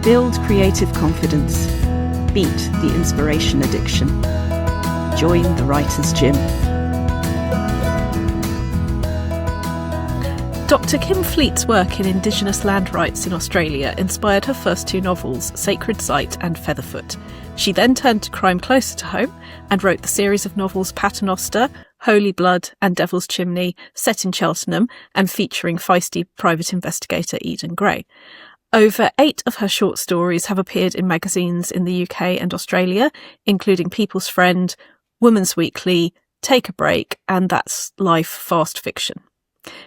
Build creative confidence. Beat the inspiration addiction. Join the Writer's Gym. Dr Kim Fleet's work in Indigenous land rights in Australia inspired her first two novels, Sacred Site and Featherfoot. She then turned to crime closer to home and wrote the series of novels Paternoster, Holy Blood and Devil's Chimney, set in Cheltenham and featuring feisty private investigator Eden Gray. Over 8 of her short stories have appeared in magazines in the UK and Australia, including People's Friend, Woman's Weekly, Take a Break, and That's Life Fast Fiction.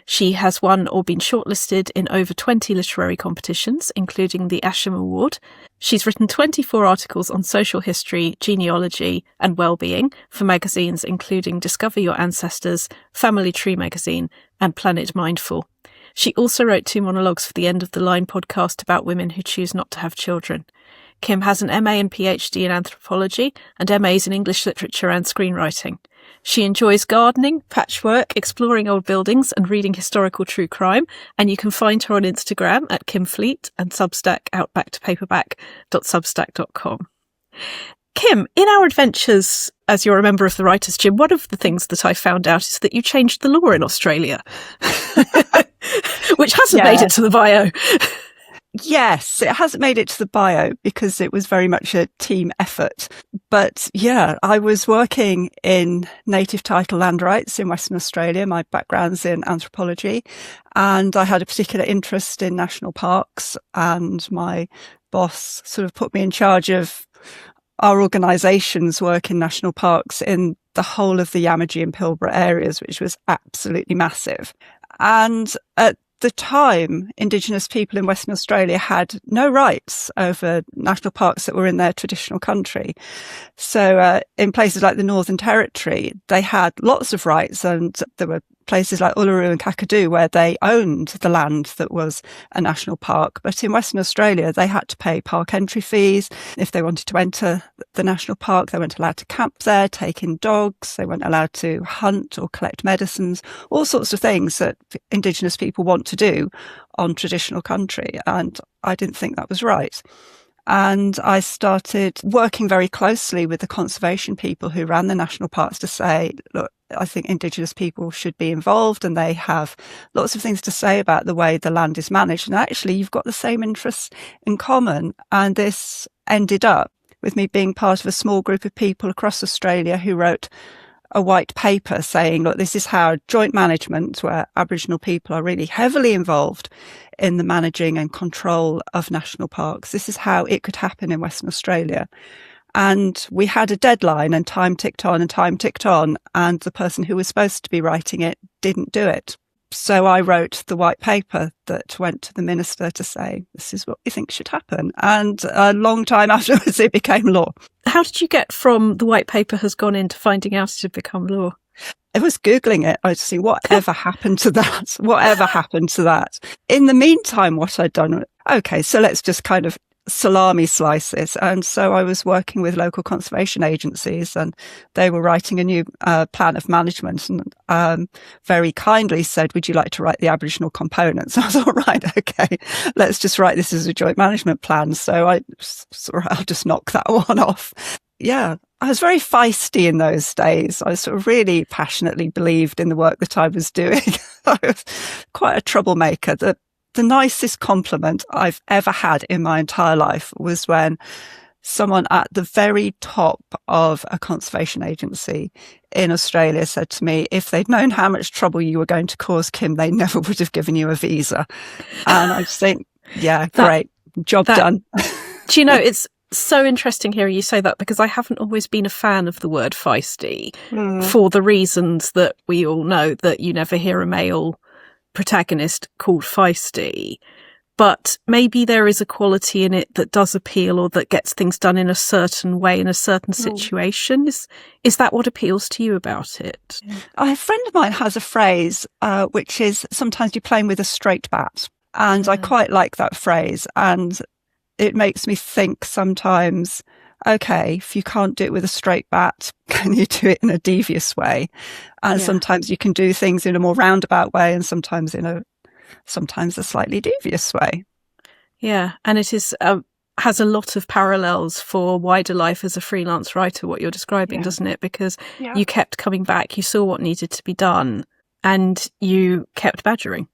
She has won or been shortlisted in over 20 literary competitions, including the Asham Award. She's written 24 articles on social history, genealogy and well-being for magazines including Discover Your Ancestors, Family Tree magazine and Planet Mindful. She also wrote 2 monologues for the End of the Line podcast about women who choose not to have children. Kim has an MA and PhD in Anthropology and MAs in English Literature and Screenwriting. She enjoys gardening, patchwork, exploring old buildings and reading historical true crime, and you can find her on Instagram at Kim Fleet and Substack outbacktopaperback.substack.com. Kim, in our adventures as you're a member of the Writers' Gym, one of the things that I found out is that you changed the law in Australia, which hasn't made it to the bio. Yes, it hasn't made it to the bio because it was very much a team effort. But yeah, I was working in native title land rights in Western Australia. My background's in anthropology, and I had a particular interest in national parks, and my boss sort of put me in charge of our organisation's work in national parks in the whole of the Yamadji and Pilbara areas, which was absolutely massive. And at the time, Indigenous people in Western Australia had no rights over national parks that were in their traditional country. So in places like the Northern Territory, they had lots of rights, and there were places like Uluru and Kakadu where they owned the land that was a national park. But in Western Australia, they had to pay park entry fees. If they wanted to enter the national park, they weren't allowed to camp there, take in dogs. They weren't allowed to hunt or collect medicines, all sorts of things that Indigenous people want to do on traditional country. And I didn't think that was right. And I started working very closely with the conservation people who ran the national parks to say, look, I think Indigenous people should be involved, and they have lots of things to say about the way the land is managed. And actually, you've got the same interests in common. And this ended up with me being part of a small group of people across Australia who wrote a white paper saying, look, this is how joint management, where Aboriginal people are really heavily involved in the managing and control of national parks, this is how it could happen in Western Australia. And we had a deadline, and time ticked on and time ticked on, and the person who was supposed to be writing it didn't do it. So I wrote the white paper that went to the minister to say, this is what we think should happen. And a long time afterwards, it became law. How did you get from the white paper has gone into finding out it had become law? I was Googling it. I was seeing whatever happened to that? Whatever happened to that? In the meantime, what I'd done, okay, so let's just kind of salami slices. And so I was working with local conservation agencies, and they were writing a new plan of management, and very kindly said, would you like to write the Aboriginal components? I was all right, okay, let's just write this as a joint management plan. So I'll just knock that one off. Yeah, I was very feisty in those days. I sort of really passionately believed in the work that I was doing. I was quite a troublemaker. The nicest compliment I've ever had in my entire life was when someone at the very top of a conservation agency in Australia said to me, if they'd known how much trouble you were going to cause, Kim, they never would have given you a visa. And I just think, yeah, great, job done. Do you know, it's so interesting hearing you say that, because I haven't always been a fan of the word feisty for the reasons that we all know, that you never hear a male protagonist called feisty, but maybe there is a quality in it that does appeal, or that gets things done in a certain way in a certain situation. Is that what appeals to you about it? A friend of mine has a phrase which is, sometimes you're playing with a straight bat, and I quite like that phrase, and it makes me think sometimes, okay, if you can't do it with a straight bat, can you do it in a devious way? And sometimes you can do things in a more roundabout way, and sometimes a slightly devious way. Yeah, and it is has a lot of parallels for wider life as a freelance writer, what you're describing, doesn't it? Because you kept coming back, you saw what needed to be done, and you kept badgering.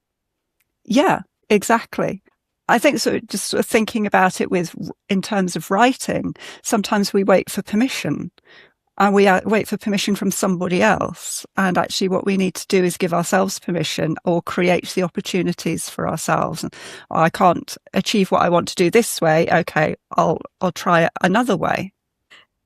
Yeah, exactly. I think just sort of thinking about it in terms of writing, sometimes we wait for permission. And we wait for permission from somebody else. And actually what we need to do is give ourselves permission or create the opportunities for ourselves. And I can't achieve what I want to do this way. Okay, I'll try it another way.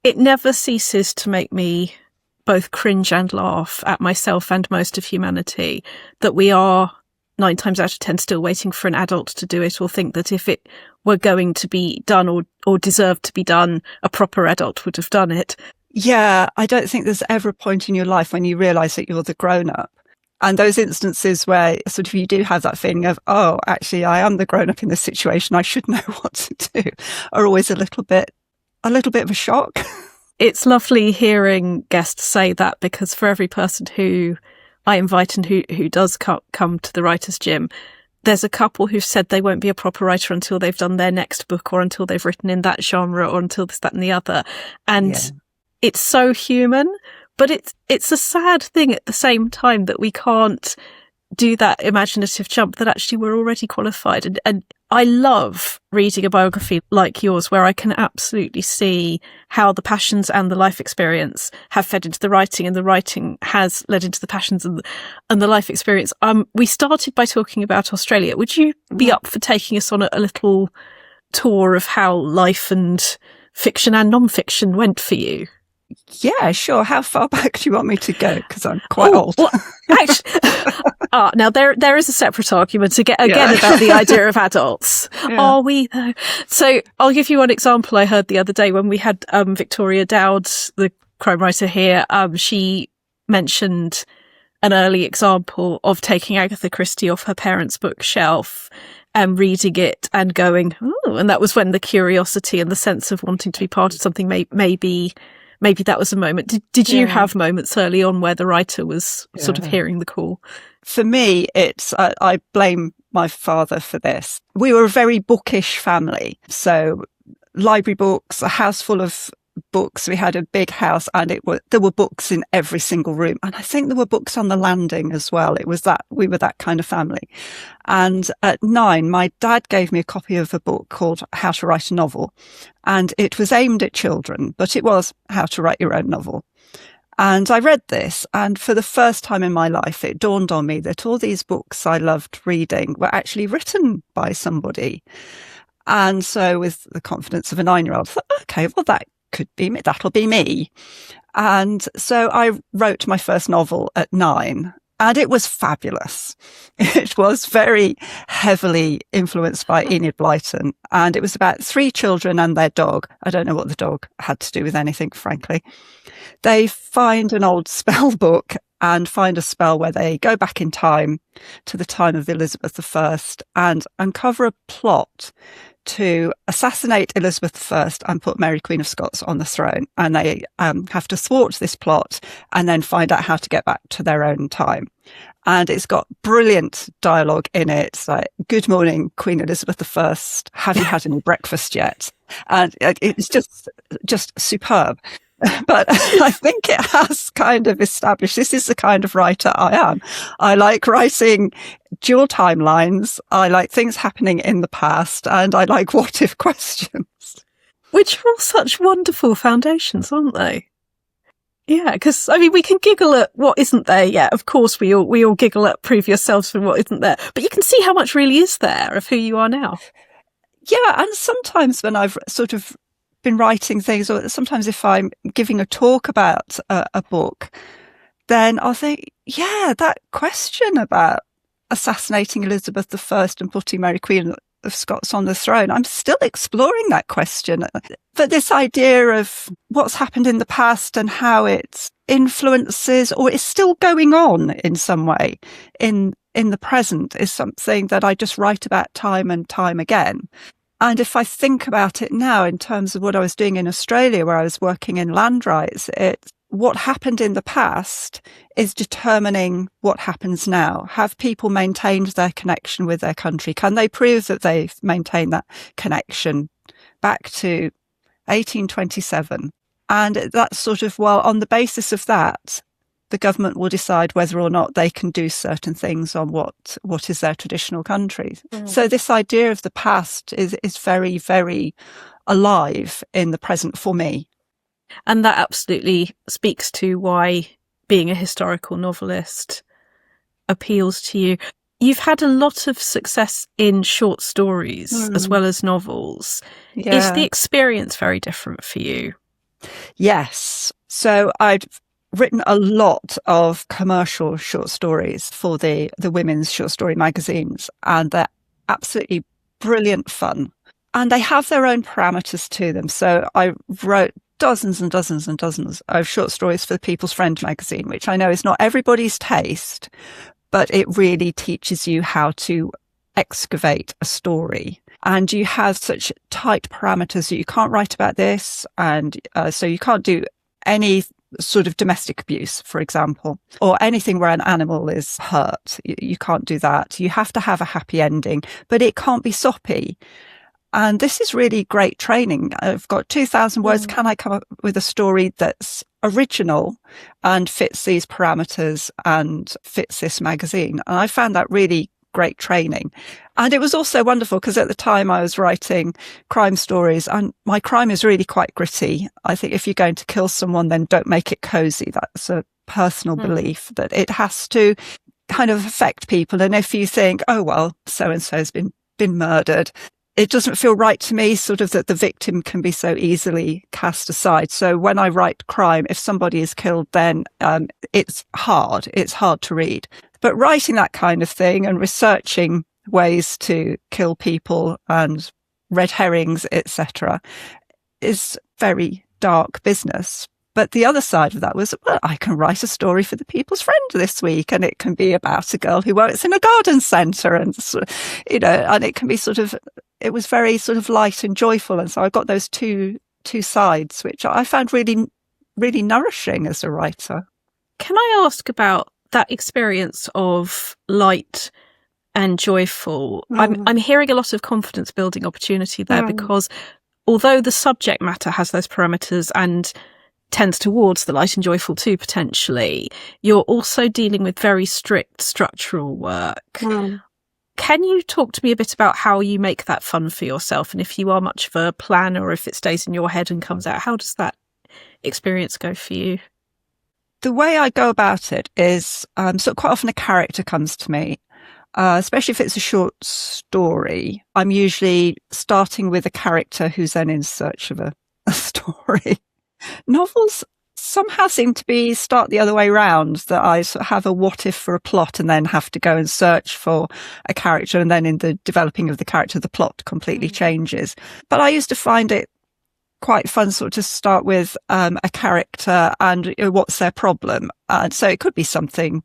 It never ceases to make me both cringe and laugh at myself and most of humanity that we are 9 times out of 10 still waiting for an adult to do it, or think that if it were going to be done or deserved to be done, a proper adult would have done it. Yeah, I don't think there's ever a point in your life when you realise that you're the grown-up. And those instances where sort of you do have that feeling of, oh, actually, I am the grown-up in this situation, I should know what to do, are always a little bit of a shock. It's lovely hearing guests say that, because for every person who I invite and who does come to the Writers' Gym, there's a couple who've said they won't be a proper writer until they've done their next book, or until they've written in that genre, or until this, that and the other. And it's so human, but it's a sad thing at the same time that we can't do that imaginative jump, that actually we're already qualified. And I love reading a biography like yours, where I can absolutely see how the passions and the life experience have fed into the writing, and the writing has led into the passions and the life experience. We started by talking about Australia. Would you be up for taking us on a little tour of how life and fiction and non-fiction went for you? Yeah, sure. How far back do you want me to go? Because I'm quite old. Well, actually, now there is a separate argument again about the idea of adults. Yeah. Are we though? So I'll give you one example I heard the other day when we had Victoria Dowd, the crime writer here. She mentioned an early example of taking Agatha Christie off her parents' bookshelf and reading it and going, oh, and that was when the curiosity and the sense of wanting to be part of something maybe that was a moment. Did you have moments early on where the writer was sort of hearing the call? For me, it's I blame my father for this. We were a very bookish family. So library books, a house full of books. We had a big house, and there were books in every single room. And I think there were books on the landing as well. We were that kind of family. And at 9, my dad gave me a copy of a book called How to Write a Novel. And it was aimed at children, but it was how to write your own novel. And I read this, and for the first time in my life, it dawned on me that all these books I loved reading were actually written by somebody. And so with the confidence of a 9-year-old, I thought, okay, well, that could be me. That'll be me. And so I wrote my first novel at 9, and it was fabulous. It was very heavily influenced by Enid Blyton, and it was about 3 children and their dog. I don't know what the dog had to do with anything, frankly. They find an old spell book and find a spell where they go back in time to the time of Elizabeth I and uncover a plot to assassinate Elizabeth I and put Mary Queen of Scots on the throne. And they have to thwart this plot and then find out how to get back to their own time. And it's got brilliant dialogue in it. It's like, good morning, Queen Elizabeth I. Have you had any breakfast yet? And it's just superb. But I think it has kind of established this is the kind of writer I am. I like writing dual timelines. I like things happening in the past, and I like what if questions. Which are all such wonderful foundations, aren't they? Yeah, because I mean, we can giggle at what isn't there yet. Of course, we all giggle at previous selves for what isn't there. But you can see how much really is there of who you are now. Yeah, and sometimes when I've sort of been writing things, or sometimes if I'm giving a talk about a book, then I'll think, yeah, that question about assassinating Elizabeth I and putting Mary Queen of Scots on the throne, I'm still exploring that question. But this idea of what's happened in the past and how it influences or is still going on in some way in the present is something that I just write about time and time again. And if I think about it now in terms of what I was doing in Australia, where I was working in land rights, what happened in the past is determining what happens now. Have people maintained their connection with their country? Can they prove that they've maintained that connection back to 1827. And that's sort of, well, on the basis of that, the government will decide whether or not they can do certain things on what is their traditional country. So this idea of the past is very, very alive in the present for me. And that absolutely speaks to why being a historical novelist appeals to you. You've had a lot of success in short stories as well as novels. Yeah. Is the experience very different for you? Yes. So I'd written a lot of commercial short stories for the women's short story magazines, and they're absolutely brilliant fun. And they have their own parameters to them. So I wrote dozens and dozens and dozens of short stories for the People's Friend magazine, which I know is not everybody's taste, but it really teaches you how to excavate a story. And you have such tight parameters that you can't write about this. And so you can't do any sort of domestic abuse, for example, or anything where an animal is hurt. You can't do that. You have to have a happy ending, but it can't be soppy. And this is really great training. I've got 2,000 words. Can I come up with a story that's original and fits these parameters and fits this magazine? And I found that really great training. And it was also wonderful because at the time I was writing crime stories, and my crime is really quite gritty. I think if you're going to kill someone, then don't make it cozy. That's a personal belief that it has to kind of affect people. And if you think, oh, well, so-and-so has been murdered, it doesn't feel right to me, sort of that the victim can be so easily cast aside. So when I write crime, if somebody is killed, then it's hard to read. But writing that kind of thing and researching ways to kill people and red herrings, etc., is very dark business. But the other side of that was, well, I can write a story for the People's Friend this week, and it can be about a girl who works in a garden centre, and and it can be it was very sort of light and joyful. And so I got those two sides, which I found really, really nourishing as a writer. Can I ask about that experience of light and joyful? I'm hearing a lot of confidence building opportunity there, because although the subject matter has those parameters and tends towards the light and joyful too, potentially, you're also dealing with very strict structural work. Can you talk to me a bit about how you make that fun for yourself, and if you are much of a planner or if it stays in your head and comes out? How does that experience go for you? The way I go about it is, so quite often a character comes to me, especially if it's a short story. I'm usually starting with a character who's then in search of a story. Novels somehow seem to start the other way round, that I sort of have a what if for a plot and then have to go and search for a character, and then in the developing of the character, the plot completely changes. But I used to find it quite fun sort of to start with a character and what's their problem. And so it could be something.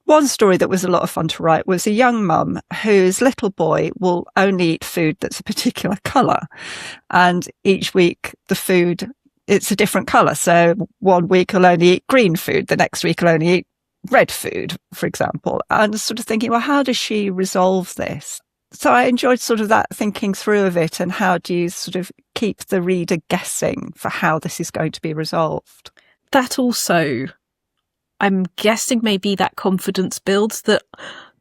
One story that was a lot of fun to write was a young mum whose little boy will only eat food that's a particular colour. And each week the food, it's a different colour. So one week he'll only eat green food, the next week he'll only eat red food, for example. And sort of thinking, well, how does she resolve this? So I enjoyed sort of that thinking through of it, and how do you sort of keep the reader guessing for how this is going to be resolved? That also, I'm guessing, maybe that confidence builds that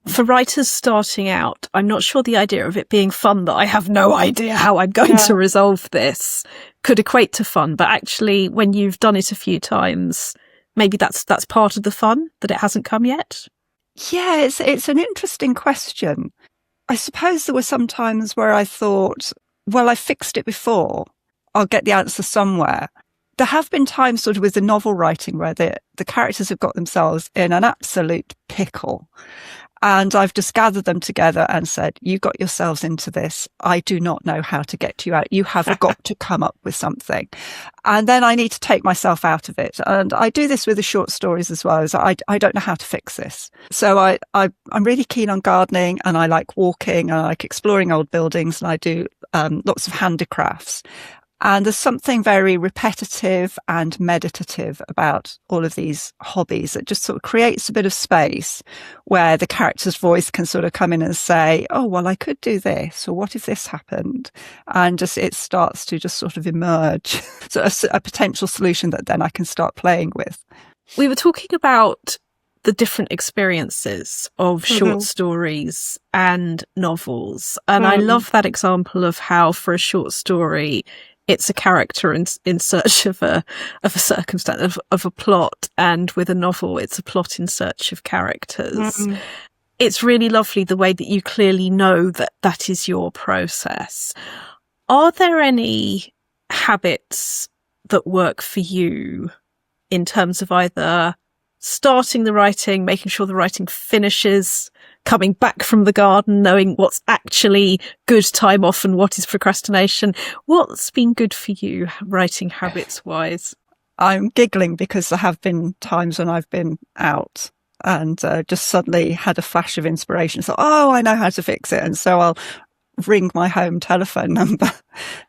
for writers starting out, I'm not sure the idea of it being fun, that I have no idea how I'm going to resolve this, could equate to fun. But actually, when you've done it a few times, maybe that's part of the fun, that it hasn't come yet. Yeah, it's an interesting question. I suppose there were some times where I thought, well, I fixed it before, I'll get the answer somewhere. There have been times sort of with the novel writing where the characters have got themselves in an absolute pickle. And I've just gathered them together and said, you got yourselves into this. I do not know how to get you out. You have got to come up with something. And then I need to take myself out of it. And I do this with the short stories as well, as I don't know how to fix this. So I'm really keen on gardening, and I like walking, and I like exploring old buildings, and I do lots of handicrafts. And there's something very repetitive and meditative about all of these hobbies. It just sort of creates a bit of space where the character's voice can sort of come in and say, oh, well, I could do this, or what if this happened? And just it starts to just sort of emerge. So a potential solution that then I can start playing with. We were talking about the different experiences of short stories and novels. And I love that example of how for a short story, it's a character in search of a circumstance, of a plot. And with a novel, it's a plot in search of characters. It's really lovely the way that you clearly know that that is your process. Are there any habits that work for you in terms of either starting the writing, making sure the writing finishes, coming back from the garden, knowing what's actually good time off and what is procrastination? What's been good for you, writing habits wise? I'm giggling because there have been times when I've been out and just suddenly had a flash of inspiration. So, I know how to fix it. And so I'll ring my home telephone number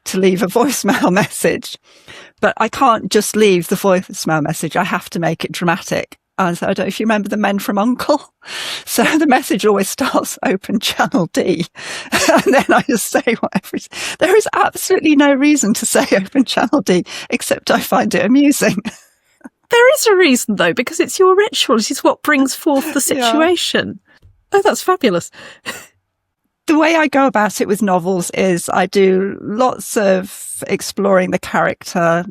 to leave a voicemail message. But I can't just leave the voicemail message. I have to make it dramatic. And so I don't know if you remember The Men from U.N.C.L.E. So the message always starts open channel D. And then I just say whatever. There is absolutely no reason to say open channel D, except I find it amusing. There is a reason, though, because it's your ritual. It is what brings forth the situation. Yeah. Oh, that's fabulous. The way I go about it with novels is I do lots of exploring the character.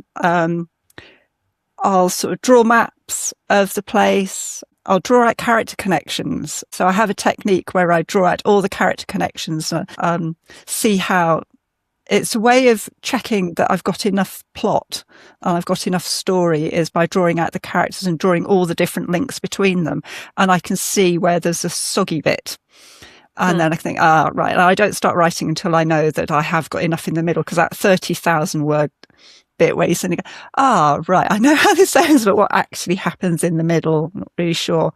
I'll sort of draw maps of the place. I'll draw out character connections. So I have a technique where I draw out all the character connections, see how it's a way of checking that I've got enough plot and I've got enough story is by drawing out the characters and drawing all the different links between them. And I can see where there's a soggy bit. And then I think, right. And I don't start writing until I know that I have got enough in the middle, because that 30,000 word bit where you suddenly go, right, I know how this ends, but what actually happens in the middle, I'm not really sure.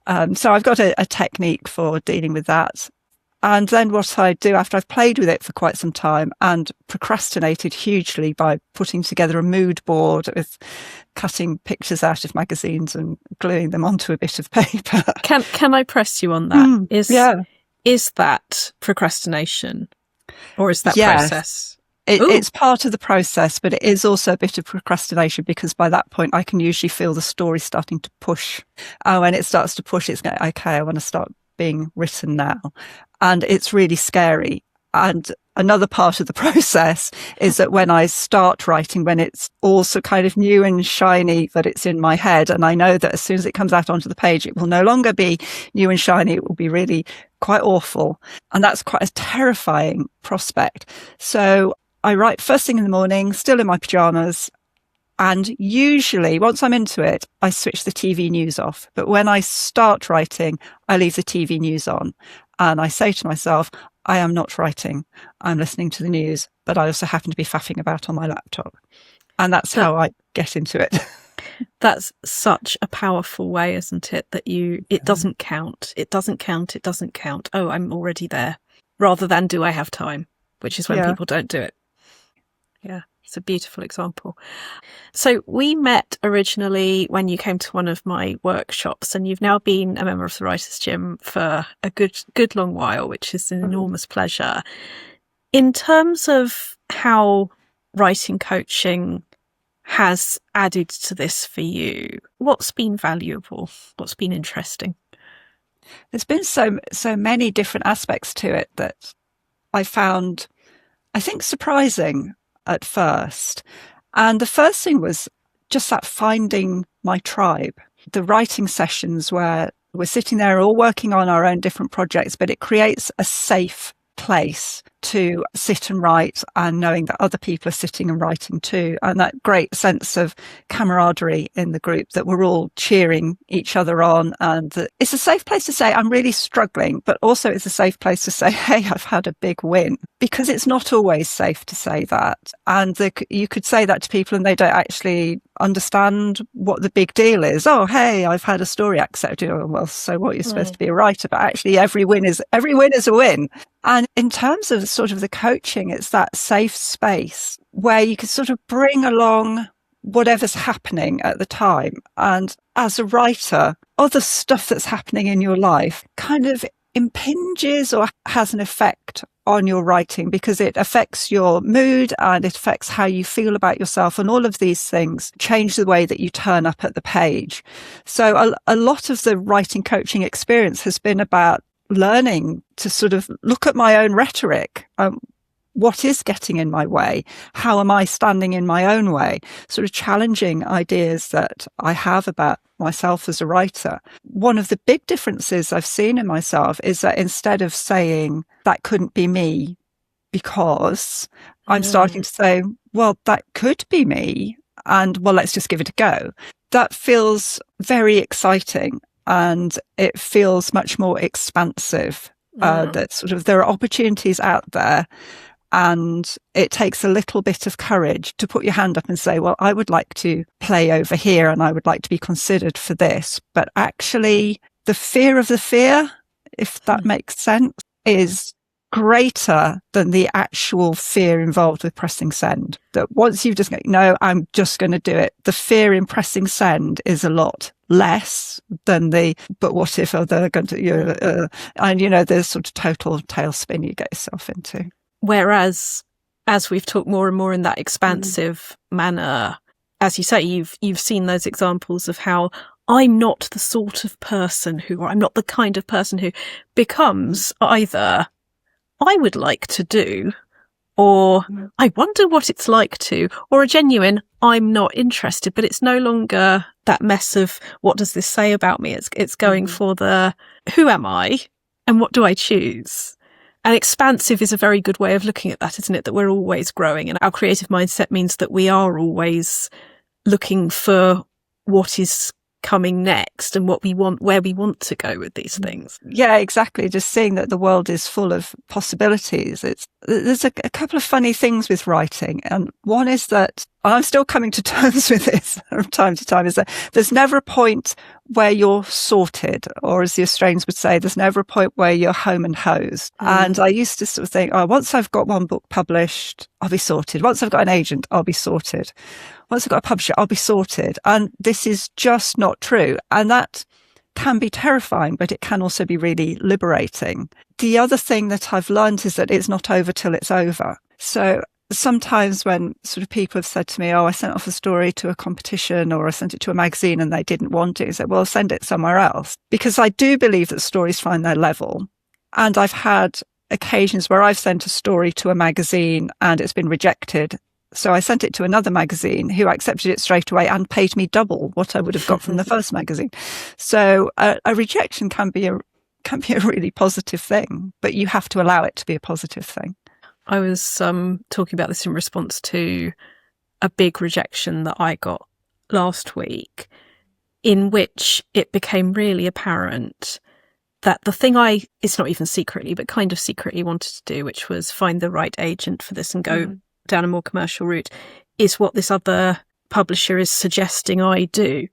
So I've got a technique for dealing with that. And then what I do after I've played with it for quite some time and procrastinated hugely by putting together a mood board with cutting pictures out of magazines and gluing them onto a bit of paper. Can I press you on that? Is that procrastination, or is that process? It's part of the process, but it is also a bit of procrastination, because by that point I can usually feel the story starting to push. When it starts to push, it's going, okay, I want to start being written now. And it's really scary. And another part of the process is that when I start writing, when it's also kind of new and shiny, that it's in my head, and I know that as soon as it comes out onto the page, it will no longer be new and shiny. It will be really quite awful. And that's quite a terrifying prospect. So I write first thing in the morning, still in my pajamas. And usually once I'm into it, I switch the TV news off. But when I start writing, I leave the TV news on. And I say to myself, I am not writing. I'm listening to the news, but I also happen to be faffing about on my laptop. And that's how I get into it. That's such a powerful way, isn't it? That it doesn't count. It doesn't count. It doesn't count. Oh, I'm already there. Rather than do I have time, which is when people don't do it. Yeah. It's a beautiful example. So we met originally when you came to one of my workshops, and you've now been a member of the Writers' Gym for a good long while, which is an enormous pleasure. In terms of how writing coaching has added to this for you, what's been valuable? What's been interesting? There's been so many different aspects to it that I found, I think, surprising at first. And the first thing was just that finding my tribe. The writing sessions where we're sitting there all working on our own different projects, but it creates a safe place to sit and write, and knowing that other people are sitting and writing too. And that great sense of camaraderie in the group, that we're all cheering each other on. And it's a safe place to say, I'm really struggling, but also it's a safe place to say, hey, I've had a big win, because it's not always safe to say that. And you could say that to people and they don't actually understand what the big deal is. Oh, hey, I've had a story accepted. Oh, well, so what? You're supposed to be a writer, but actually every win is a win. And in terms of sort of the coaching, it's that safe space where you can sort of bring along whatever's happening at the time. And as a writer, other stuff that's happening in your life kind of impinges or has an effect on your writing, because it affects your mood and it affects how you feel about yourself. And all of these things change the way that you turn up at the page. So a lot of the writing coaching experience has been about learning to sort of look at my own rhetoric. What is getting in my way? How am I standing in my own way? Sort of challenging ideas that I have about myself as a writer. One of the big differences I've seen in myself is that instead of saying that couldn't be me because, I'm starting to say, well, that could be me, and well, let's just give it a go. That feels very exciting, and it feels much more expansive. That sort of there are opportunities out there. And it takes a little bit of courage to put your hand up and say, well, I would like to play over here and I would like to be considered for this. But actually, the fear of the fear, if that makes sense, is greater than the actual fear involved with pressing send. That once you've just go, no, I'm just going to do it. The fear in pressing send is a lot less than but what if they're going to, and there's sort of total tailspin you get yourself into. Whereas, as we've talked more and more in that expansive manner, as you say, you've seen those examples of how I'm not the sort of person or I'm not the kind of person who becomes either I would like to do, or I wonder what it's like to, or a genuine I'm not interested, but it's no longer that mess of what does this say about me? It's going for the who am I and what do I choose? And expansive is a very good way of looking at that, isn't it? That we're always growing, and our creative mindset means that we are always looking for what is coming next and what we want, where we want to go with these things. Yeah, exactly. Just seeing that the world is full of possibilities. There's a couple of funny things with writing. And one is that I'm still coming to terms with this from time to time, is that there's never a point where you're sorted, or as the Australians would say, there's never a point where you're home and hosed. And I used to sort of think, once I've got one book published, I'll be sorted. Once I've got an agent, I'll be sorted. Once I've got a publisher, I'll be sorted. And this is just not true. And that can be terrifying, but it can also be really liberating. The other thing that I've learned is that it's not over till it's over. So sometimes when sort of people have said to me, I sent off a story to a competition or I sent it to a magazine and they didn't want it, I said, well, send it somewhere else. Because I do believe that stories find their level. And I've had occasions where I've sent a story to a magazine and it's been rejected. So I sent it to another magazine who accepted it straight away and paid me double what I would have got from the first magazine. So a rejection can be a really positive thing, but you have to allow it to be a positive thing. I was talking about this in response to a big rejection that I got last week, in which it became really apparent that the thing it's not even secretly, but kind of secretly wanted to do, which was find the right agent for this and go down a more commercial route, is what this other publisher is suggesting I do.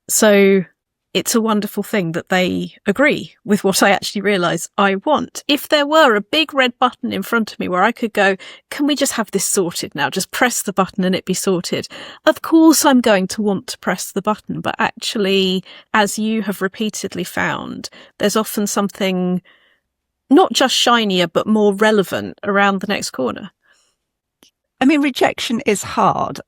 So it's a wonderful thing that they agree with what I actually realise I want. If there were a big red button in front of me where I could go, can we just have this sorted now? Just press the button and it be sorted. Of course I'm going to want to press the button, but actually, as you have repeatedly found, there's often something not just shinier, but more relevant around the next corner. I mean, rejection is hard.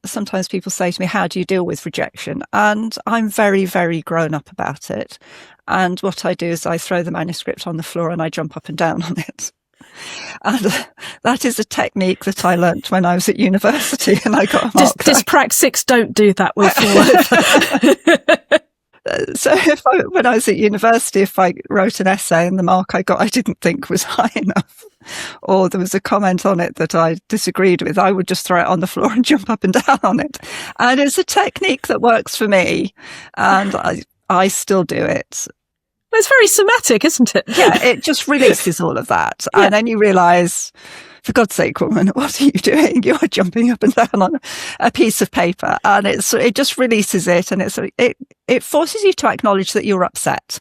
Sometimes people say to me, how do you deal with rejection? And I'm very, very grown up about it. And what I do is I throw the manuscript on the floor and I jump up and down on it. And that is a technique that I learnt when I was at university and I got a mark. Dyspraxics don't do that, we'll fall. So when I was at university, if I wrote an essay and the mark I got I didn't think was high enough, or there was a comment on it that I disagreed with, I would just throw it on the floor and jump up and down on it. And it's a technique that works for me, and I still do it. Well, it's very somatic, isn't it? Yeah, it just releases all of that. Yeah. And then you realise, for God's sake, woman, what are you doing? You are jumping up and down on a piece of paper. And it just releases it, and it forces you to acknowledge that you're upset.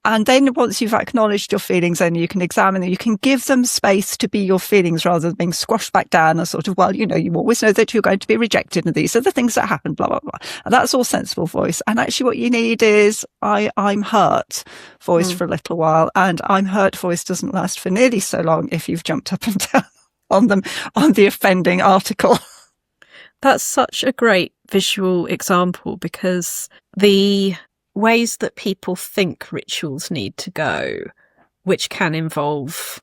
And then once you've acknowledged your feelings, then you can examine them. You can give them space to be your feelings rather than being squashed back down and sort of, well, you always know that you're going to be rejected and these are the things that happen, blah, blah, blah. And that's all sensible voice. And actually what you need is I'm hurt voice for a little while. And I'm hurt voice doesn't last for nearly so long if you've jumped up and down on the offending article. That's such a great visual example, because the ways that people think rituals need to go, which can involve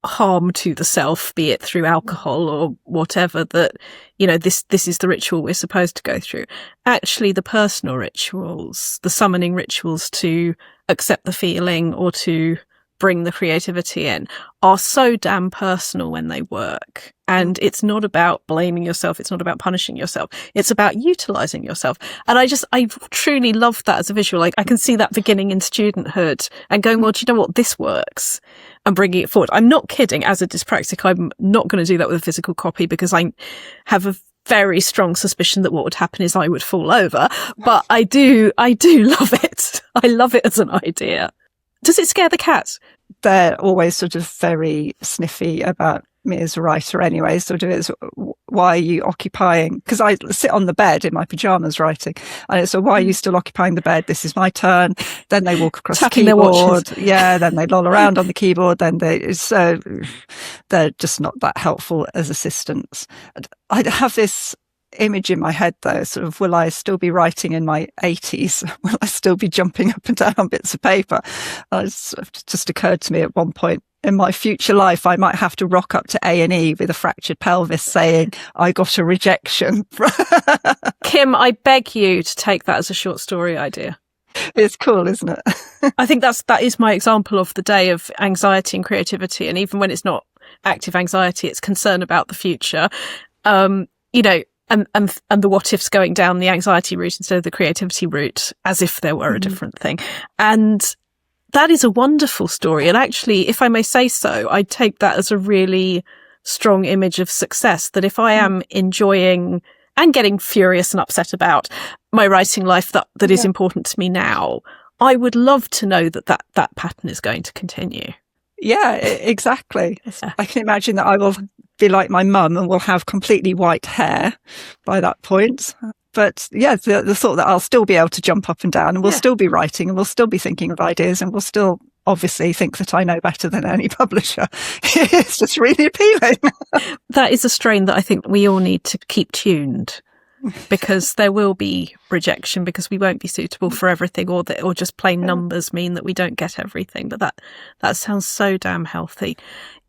harm to the self, be it through alcohol or whatever, that, this is the ritual we're supposed to go through. Actually, the personal rituals, the summoning rituals to accept the feeling or to bring the creativity in, are so damn personal when they work. And it's not about blaming yourself. It's not about punishing yourself. It's about utilizing yourself. And I truly love that as a visual. Like, I can see that beginning in studenthood and going, well, do you know what? This works, and bringing it forward. I'm not kidding. As a dyspraxic, I'm not going to do that with a physical copy, because I have a very strong suspicion that what would happen is I would fall over. But I do love it. I love it as an idea. Does it scare the cats? They're always sort of very sniffy about me as a writer anyway. Sort of, it's, why are you occupying? Because I sit on the bed in my pajamas writing. And it's, so why are you still occupying the bed? This is my turn. Then they walk across the keyboard. Yeah, then they loll around on the keyboard. Then they're just not that helpful as assistants. I have this image in my head though, sort of, will I still be writing in my 80s? Will I still be jumping up and down on bits of paper? It's just occurred to me at one point in my future life, I might have to rock up to A&E with a fractured pelvis saying, I got a rejection. Kim, I beg you to take that as a short story idea. It's cool, isn't it? I think that is my example of the day of anxiety and creativity. And even when it's not active anxiety, it's concern about the future. And the what ifs going down the anxiety route instead of the creativity route, as if there were a different thing. And that is a wonderful story. And actually, if I may say so, I take that as a really strong image of success, that if I am enjoying and getting furious and upset about my writing life that is important to me now, I would love to know that pattern is going to continue. Yeah, exactly. Yeah. I can imagine that I will be like my mum and will have completely white hair by that point. But yeah, the thought that I'll still be able to jump up and down and we'll still be writing and we'll still be thinking of ideas and we'll still obviously think that I know better than any publisher. It's just really appealing. That is a strain that I think we all need to keep tuned, because there will be rejection, because we won't be suitable for everything, or just plain numbers mean that we don't get everything. But that sounds so damn healthy.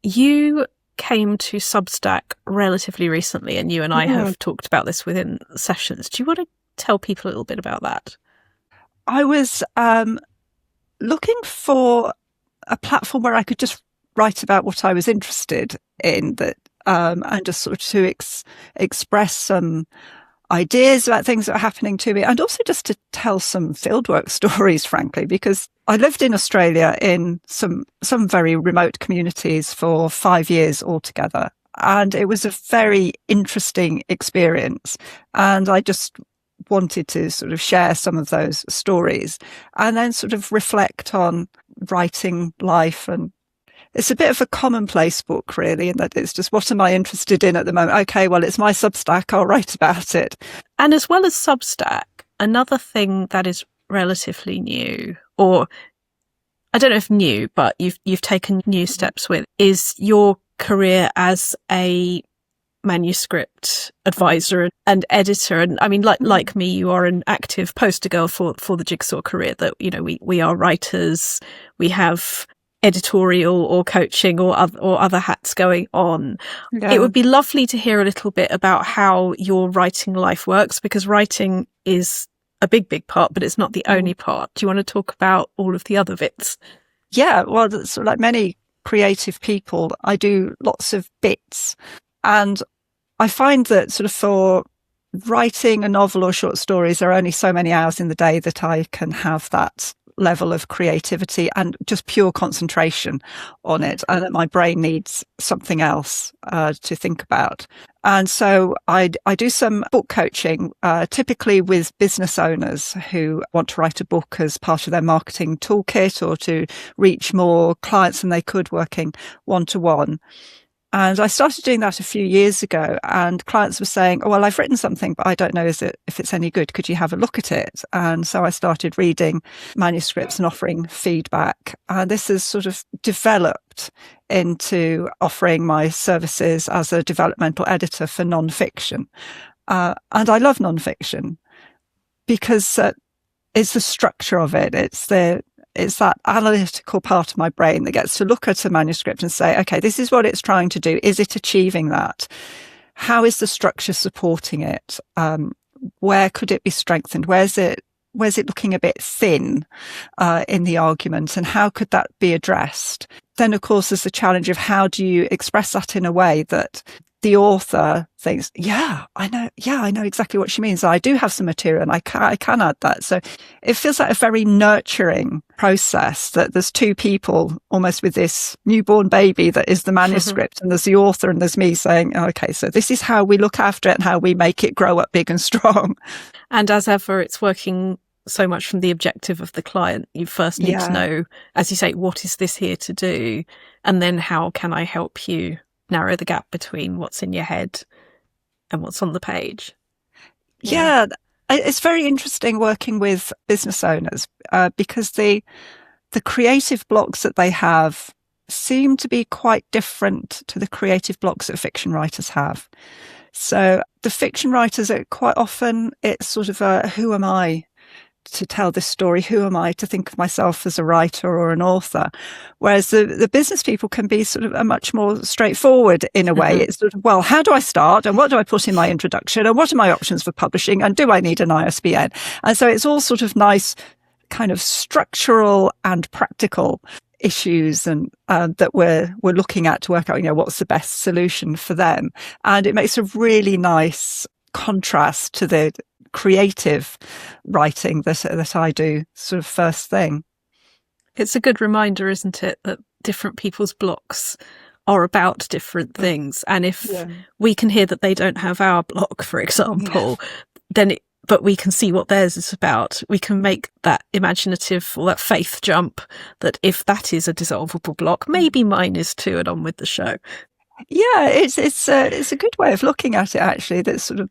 You came to Substack relatively recently, and you and I have talked about this within sessions. Do you want to tell people a little bit about that? I was looking for a platform where I could just write about what I was interested in, and just sort of to express some ideas about things that are happening to me, and also just to tell some fieldwork stories, frankly, because I lived in Australia in some very remote communities for 5 years altogether. And it was a very interesting experience. And I just wanted to sort of share some of those stories and then sort of reflect on writing life. And it's a bit of a commonplace book, really, in that it's just, what am I interested in at the moment? Okay, well, it's my Substack. I'll write about it. And as well as Substack, another thing that is relatively new, or I don't know if new, but you've taken new steps with, is your career as a manuscript advisor and editor. And I mean, like me, you are an active poster girl for the Jigsaw career, that, we are writers, we have editorial or coaching or other hats going on. Yeah. It would be lovely to hear a little bit about how your writing life works, because writing is a big part, but it's not the only part. Do you want to talk about all of the other bits? Yeah, well, so like many creative people, I do lots of bits, and I find that sort of for writing a novel or short stories, there are only so many hours in the day that I can have that level of creativity and just pure concentration on it, and that my brain needs something else to think about. And so I do some book coaching, typically with business owners who want to write a book as part of their marketing toolkit or to reach more clients than they could working one-to-one. And I started doing that a few years ago, and clients were saying, oh, well, I've written something, but I don't know if it's any good. Could you have a look at it? And so I started reading manuscripts and offering feedback. And this has sort of developed into offering my services as a developmental editor for nonfiction. And I love nonfiction because it's the structure of it. It's that analytical part of my brain that gets to look at a manuscript and say, okay, this is what it's trying to do. Is it achieving that? How is the structure supporting it? Where could it be strengthened? Where's it looking a bit thin in the argument? And how could that be addressed? Then, of course, there's the challenge of how do you express that in a way that the author thinks, I know exactly what she means. I do have some material and I can add that. So it feels like a very nurturing process, that there's two people almost with this newborn baby that is the manuscript, and there's the author and there's me saying, okay, so this is how we look after it and how we make it grow up big and strong. And as ever, it's working so much from the objective of the client. You first need to know, as you say, what is this here to do? And then how can I help you narrow the gap between what's in your head and what's on the page? Yeah, it's very interesting working with business owners because the creative blocks that they have seem to be quite different to the creative blocks that fiction writers have. So the fiction writers are quite often, it's sort of who am I to tell this story? Who am I to think of myself as a writer or an author? Whereas the business people can be sort of a much more straightforward in a way. It's sort of, well, how do I start? And what do I put in my introduction? And what are my options for publishing? And do I need an ISBN? And so it's all sort of nice kind of structural and practical issues and that we're looking at to work out, what's the best solution for them. And it makes a really nice contrast to the creative writing that I do sort of first thing. It's a good reminder, isn't it, that different people's blocks are about different things. And if we can hear that they don't have our block, for example, but we can see what theirs is about, we can make that imaginative or that faith jump that if that is a dissolvable block, maybe mine is too, and on with the show. Yeah, it's a good way of looking at it, actually. That sort of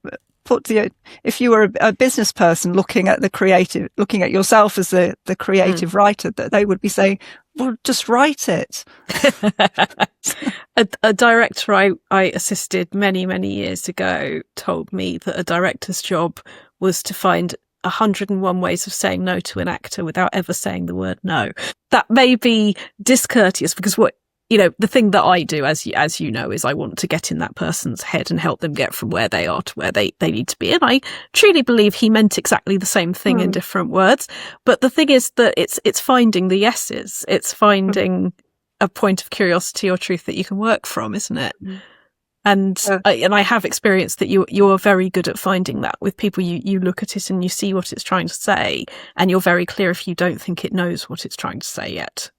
if you were a business person looking at yourself as the creative writer, that they would be saying, well, just write it. A director I assisted many, many years ago told me that a director's job was to find 101 ways of saying no to an actor without ever saying the word no. That may be discourteous because the thing that I do, as you know, is I want to get in that person's head and help them get from where they are to where they need to be. And I truly believe he meant exactly the same thing in different words. But the thing is that it's finding the yeses. It's finding a point of curiosity or truth that you can work from, isn't it? And I have experienced that you are very good at finding that with people. You look at it and you see what it's trying to say, and you're very clear if you don't think it knows what it's trying to say yet.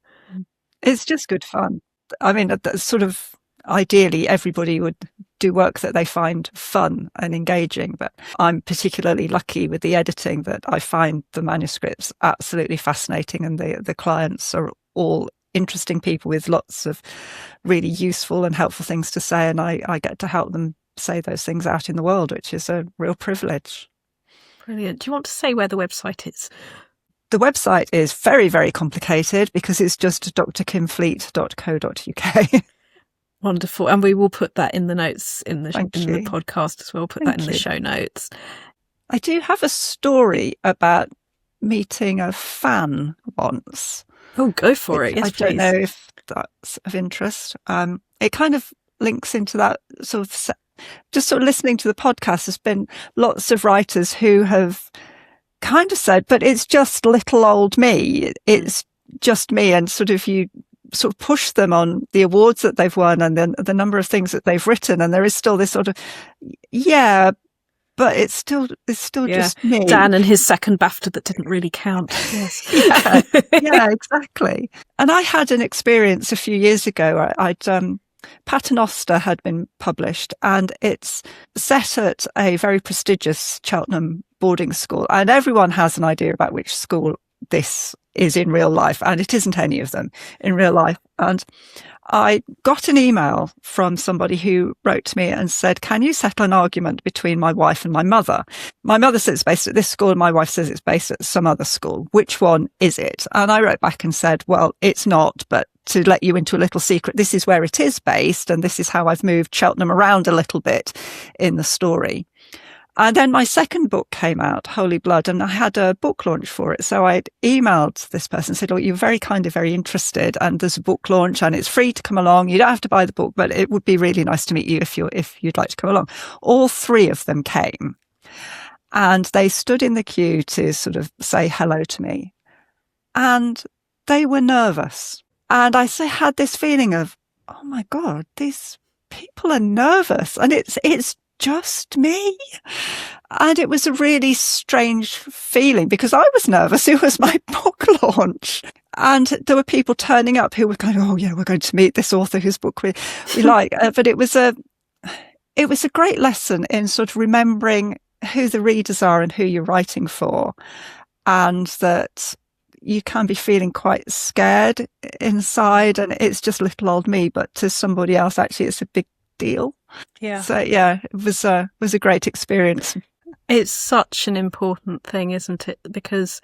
It's just good fun. I mean, sort of ideally everybody would do work that they find fun and engaging, but I'm particularly lucky with the editing that I find the manuscripts absolutely fascinating, and the clients are all interesting people with lots of really useful and helpful things to say, and I get to help them say those things out in the world, which is a real privilege. Brilliant. Do you want to say where the website is? The website is very, very complicated because it's just drkimfleet.co.uk. Wonderful. And we will put that in the notes in the podcast as well. Put that in the show notes. I do have a story about meeting a fan once. Oh, go for it. Yes, I don't know if that's of interest. It kind of links into that sort of, just sort of listening to the podcast, there's been lots of writers who have kind of said, but it's just little old me. It's just me. And sort of you sort of push them on the awards that they've won and then the number of things that they've written. And there is still this sort of, but it's still just me. Dan and his second BAFTA that didn't really count. Yes. yeah, exactly. And I had an experience a few years ago. Paternoster had been published, and it's set at a very prestigious Cheltenham boarding school. And everyone has an idea about which school this is in real life, and it isn't any of them in real life. And I got an email from somebody who wrote to me and said, can you settle an argument between my wife and my mother? My mother says it's based at this school, and my wife says it's based at some other school. Which one is it? And I wrote back and said, well, it's not, but to let you into a little secret, this is where it is based, and this is how I've moved Cheltenham around a little bit in the story. And then my second book came out, Holy Blood, and I had a book launch for it. So I emailed this person and said, oh, you're very kind of very interested, and there's a book launch and it's free to come along. You don't have to buy the book, but it would be really nice to meet you if you'd like to come along. All three of them came, and they stood in the queue to sort of say hello to me. And they were nervous. And I had this feeling of, oh my God, these people are nervous, and it's just me. And it was a really strange feeling because I was nervous. It was my book launch. And there were people turning up who were going, oh yeah, we're going to meet this author whose book we like. But it was a great lesson in sort of remembering who the readers are and who you're writing for. And that you can be feeling quite scared inside, and it's just little old me, but to somebody else, actually, it's a big deal. Yeah. So yeah, it was a great experience. It's such an important thing, isn't it? Because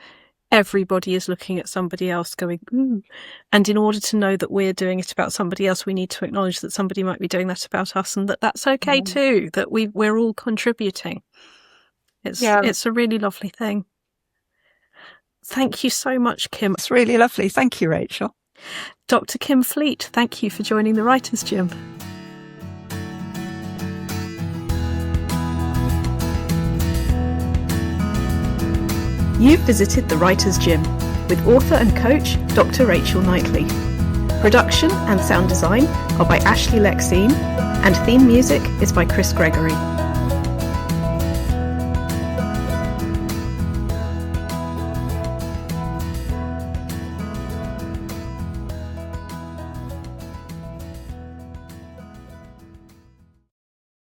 everybody is looking at somebody else going, ooh. And in order to know that we're doing it about somebody else, we need to acknowledge that somebody might be doing that about us, and that's okay too, that we're all contributing. It's a really lovely thing. Thank you so much, Kim. It's really lovely. Thank you, Rachel. Dr. Kim Fleet, thank you for joining the Writers' Gym. You've visited the Writers' Gym with author and coach Dr. Rachel Knightley. Production and sound design are by Ashley Lexine, and theme music is by Chris Gregory.